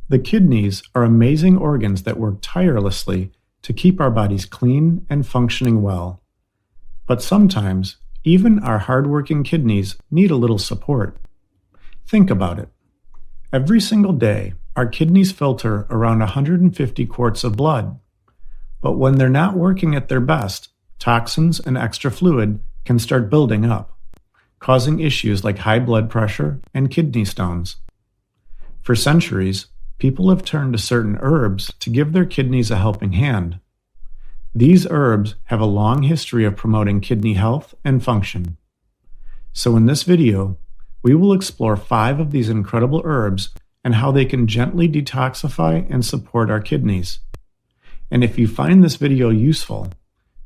The kidneys are amazing organs that work tirelessly to keep our bodies clean and functioning well. But sometimes, even our hardworking kidneys need a little support. Think about it. Every single day, our kidneys filter around 150 quarts of blood. But when they're not working at their best, toxins and extra fluid can start building up, causing issues like high blood pressure and kidney stones. For centuries, people have turned to certain herbs to give their kidneys a helping hand. These herbs have a long history of promoting kidney health and function. So in this video, we will explore 5 of these incredible herbs and how they can gently detoxify and support our kidneys. And if you find this video useful,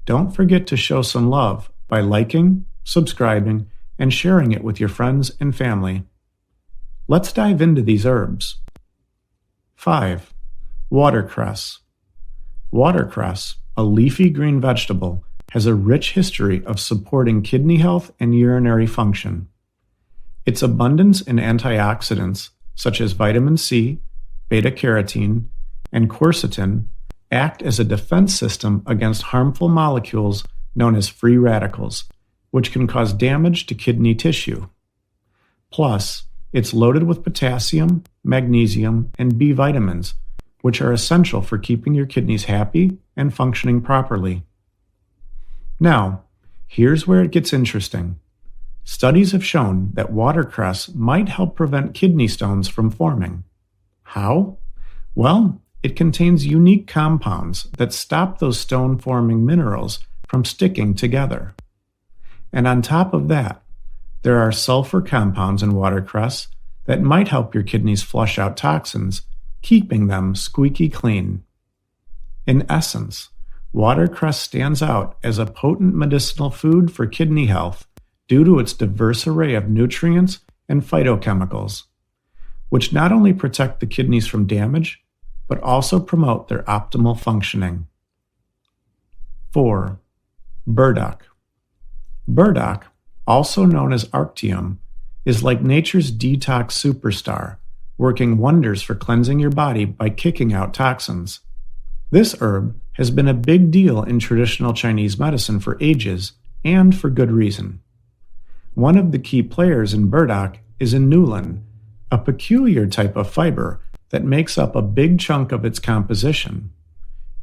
don't forget to show some love by liking, subscribing, and sharing it with your friends and family. Let's dive into these herbs. 5. Watercress. Watercress, a leafy green vegetable, has a rich history of supporting kidney health and urinary function. Its abundance in antioxidants such as vitamin C, beta-carotene, and quercetin act as a defense system against harmful molecules known as free radicals, which can cause damage to kidney tissue. Plus, it's loaded with potassium, magnesium, and B vitamins, which are essential for keeping your kidneys happy and functioning properly. Now, here's where it gets interesting. Studies have shown that watercress might help prevent kidney stones from forming. How? Well, it contains unique compounds that stop those stone-forming minerals from sticking together. And on top of that, there are sulfur compounds in watercress that might help your kidneys flush out toxins, keeping them squeaky clean. In essence, watercress stands out as a potent medicinal food for kidney health due to its diverse array of nutrients and phytochemicals, which not only protect the kidneys from damage, but also promote their optimal functioning. 4. Burdock. Burdock, also known as arctium, is like nature's detox superstar, working wonders for cleansing your body by kicking out toxins. This herb has been a big deal in traditional Chinese medicine for ages, and for good reason. One of the key players in burdock is inulin, a peculiar type of fiber that makes up a big chunk of its composition.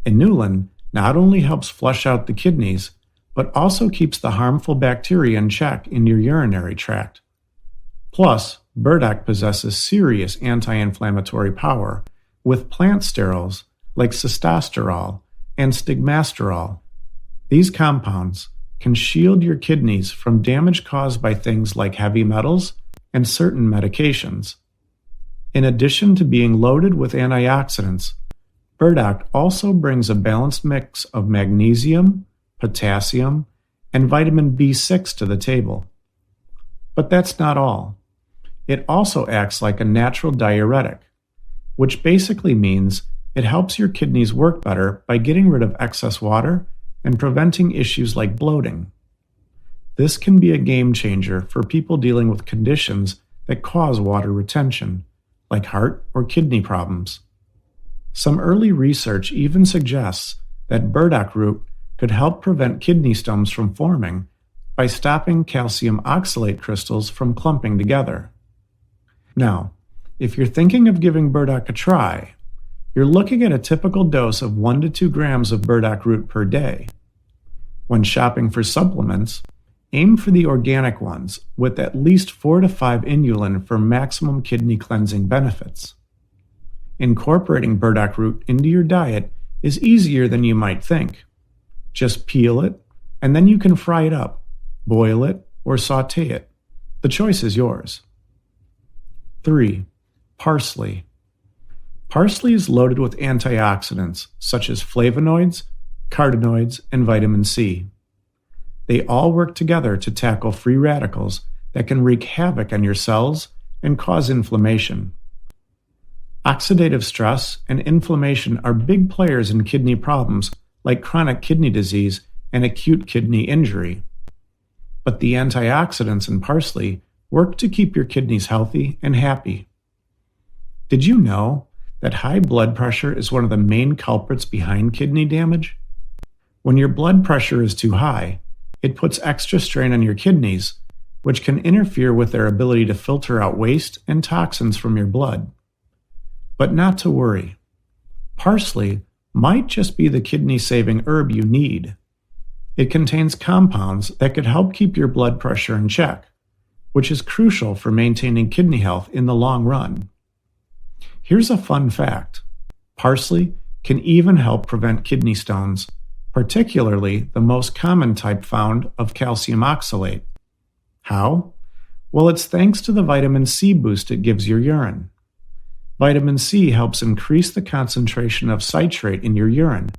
Inulin not only helps flush out the kidneys, but also keeps the harmful bacteria in check in your urinary tract. Plus, burdock possesses serious anti-inflammatory power with plant sterols like cistosterol and stigmasterol. These compounds can shield your kidneys from damage caused by things like heavy metals and certain medications. In addition to being loaded with antioxidants, burdock also brings a balanced mix of magnesium, potassium, and vitamin B6 to the table. But that's not all. It also acts like a natural diuretic, which basically means it helps your kidneys work better by getting rid of excess water and preventing issues like bloating. This can be a game changer for people dealing with conditions that cause water retention, like heart or kidney problems. Some early research even suggests that burdock root could help prevent kidney stones from forming by stopping calcium oxalate crystals from clumping together. Now, if you're thinking of giving burdock a try, you're looking at a typical dose of 1 to 2 grams of burdock root per day. When shopping for supplements, aim for the organic ones with at least 4 to 5 inulin for maximum kidney cleansing benefits. Incorporating burdock root into your diet is easier than you might think. Just peel it, and then you can fry it up, boil it, or sauté it. The choice is yours. 3. Parsley. Parsley is loaded with antioxidants such as flavonoids, carotenoids, and vitamin C. They all work together to tackle free radicals that can wreak havoc on your cells and cause inflammation. Oxidative stress and inflammation are big players in kidney problems like chronic kidney disease and acute kidney injury. But the antioxidants in parsley work to keep your kidneys healthy and happy. Did you know that high blood pressure is one of the main culprits behind kidney damage? When your blood pressure is too high, it puts extra strain on your kidneys, which can interfere with their ability to filter out waste and toxins from your blood. But not to worry. Parsley might just be the kidney-saving herb you need. It contains compounds that could help keep your blood pressure in check, which is crucial for maintaining kidney health in the long run. Here's a fun fact. Parsley can even help prevent kidney stones, particularly the most common type found of calcium oxalate. How? Well, it's thanks to the vitamin C boost it gives your urine. Vitamin C helps increase the concentration of citrate in your urine,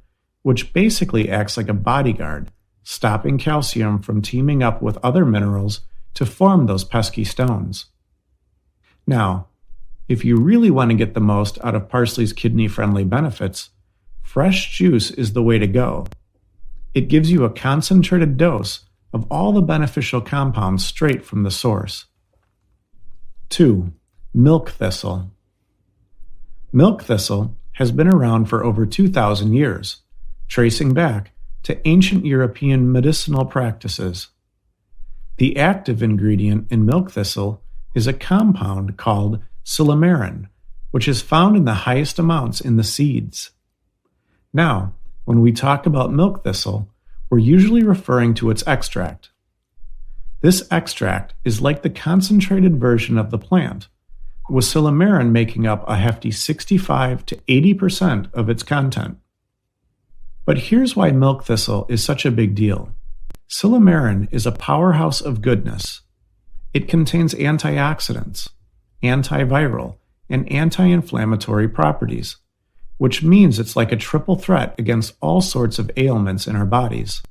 which basically acts like a bodyguard, stopping calcium from teaming up with other minerals to form those pesky stones. Now, if you really want to get the most out of parsley's kidney-friendly benefits, fresh juice is the way to go. It gives you a concentrated dose of all the beneficial compounds straight from the source. 2. Milk thistle. Milk thistle has been around for over 2,000 years, tracing back to ancient European medicinal practices. The active ingredient in milk thistle is a compound called silymarin, which is found in the highest amounts in the seeds. Now, when we talk about milk thistle, we're usually referring to its extract. This extract is like the concentrated version of the plant, with silymarin making up a hefty 65 to 80% of its content. But here's why milk thistle is such a big deal. Silymarin is a powerhouse of goodness. It contains antioxidants, antiviral, and anti-inflammatory properties, which means it's like a triple threat against all sorts of ailments in our bodies.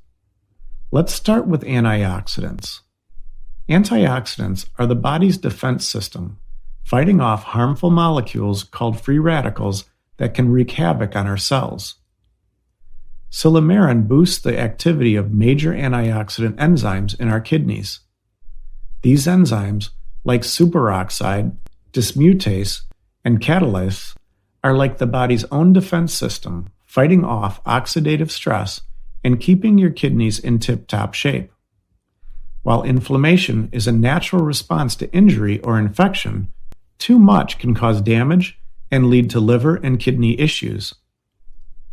Let's start with antioxidants. Antioxidants are the body's defense system, fighting off harmful molecules called free radicals that can wreak havoc on our cells. Silymarin boosts the activity of major antioxidant enzymes in our kidneys. These enzymes, like superoxide, dismutase, and catalase, are like the body's own defense system, fighting off oxidative stress and keeping your kidneys in tip-top shape. While inflammation is a natural response to injury or infection, too much can cause damage and lead to liver and kidney issues.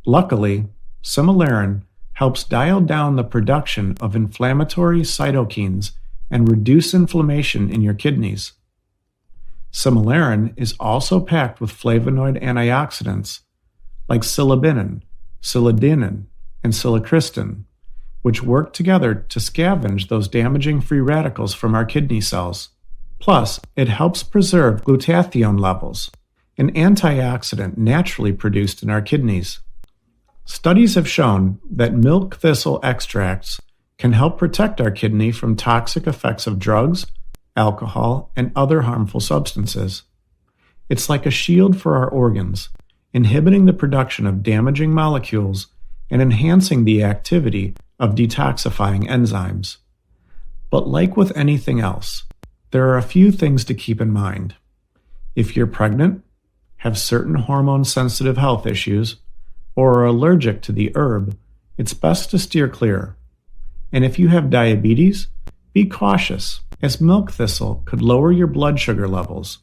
Luckily, silymarin helps dial down the production of inflammatory cytokines and reduce inflammation in your kidneys. Silymarin is also packed with flavonoid antioxidants like silibinin, silidinin, and silicristin, which work together to scavenge those damaging free radicals from our kidney cells. Plus, it helps preserve glutathione levels, an antioxidant naturally produced in our kidneys. Studies have shown that milk thistle extracts can help protect our kidney from toxic effects of drugs, alcohol, and other harmful substances. It's like a shield for our organs, inhibiting the production of damaging molecules and enhancing the activity of detoxifying enzymes. But like with anything else, there are a few things to keep in mind. If you're pregnant, have certain hormone-sensitive health issues, or are allergic to the herb, it's best to steer clear. And if you have diabetes, be cautious, as milk thistle could lower your blood sugar levels.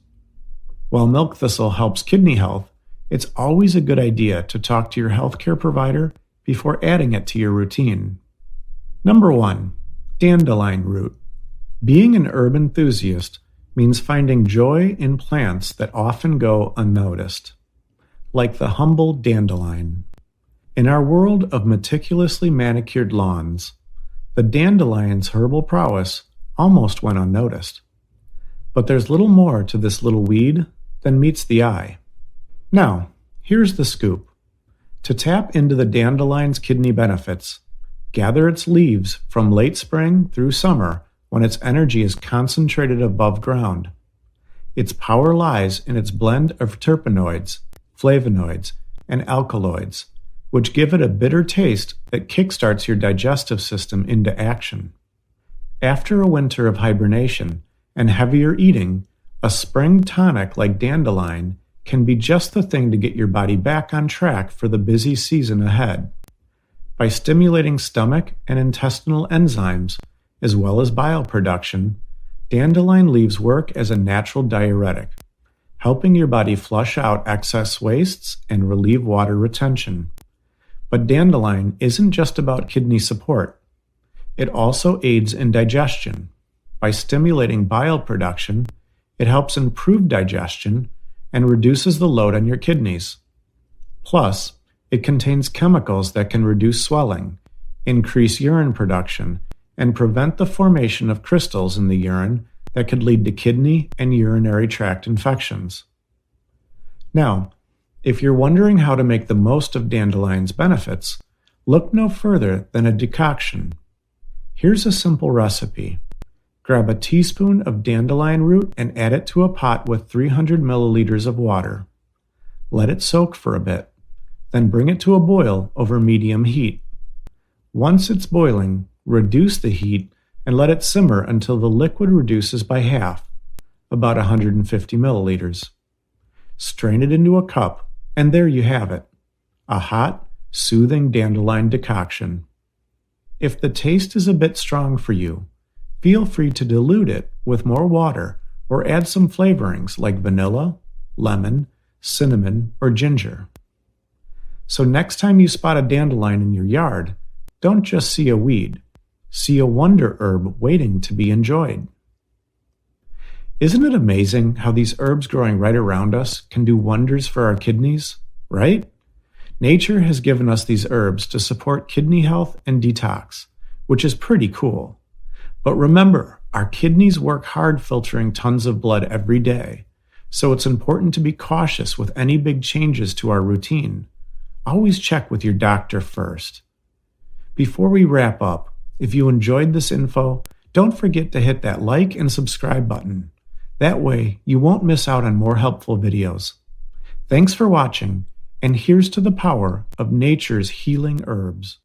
While milk thistle helps kidney health, it's always a good idea to talk to your healthcare provider before adding it to your routine. Number 1. Dandelion root. Being an herb enthusiast means finding joy in plants that often go unnoticed, like the humble dandelion. In our world of meticulously manicured lawns, the dandelion's herbal prowess almost went unnoticed. But there's little more to this little weed than meets the eye. Now, here's the scoop. To tap into the dandelion's kidney benefits, gather its leaves from late spring through summer when its energy is concentrated above ground. Its power lies in its blend of terpenoids, flavonoids, and alkaloids, which give it a bitter taste that kickstarts your digestive system into action. After a winter of hibernation and heavier eating, a spring tonic like dandelion can be just the thing to get your body back on track for the busy season ahead. By stimulating stomach and intestinal enzymes, as well as bile production, dandelion leaves work as a natural diuretic, helping your body flush out excess wastes and relieve water retention. But dandelion isn't just about kidney support. It also aids in digestion. By stimulating bile production, it helps improve digestion and reduces the load on your kidneys. Plus, it contains chemicals that can reduce swelling, increase urine production, and prevent the formation of crystals in the urine that could lead to kidney and urinary tract infections. Now, if you're wondering how to make the most of dandelion's benefits, look no further than a decoction. Here's a simple recipe. Grab a teaspoon of dandelion root and add it to a pot with 300 milliliters of water. Let it soak for a bit, then bring it to a boil over medium heat. Once it's boiling, reduce the heat and let it simmer until the liquid reduces by half, about 150 milliliters. Strain it into a cup, and there you have it, a hot, soothing dandelion decoction. If the taste is a bit strong for you, feel free to dilute it with more water or add some flavorings like vanilla, lemon, cinnamon, or ginger. So next time you spot a dandelion in your yard, don't just see a weed, see a wonder herb waiting to be enjoyed. Isn't it amazing how these herbs growing right around us can do wonders for our kidneys, right? Nature has given us these herbs to support kidney health and detox, which is pretty cool. But remember, our kidneys work hard filtering tons of blood every day, so it's important to be cautious with any big changes to our routine. Always check with your doctor first. Before we wrap up, if you enjoyed this info, don't forget to hit that like and subscribe button. That way, you won't miss out on more helpful videos. Thanks for watching, and here's to the power of nature's healing herbs.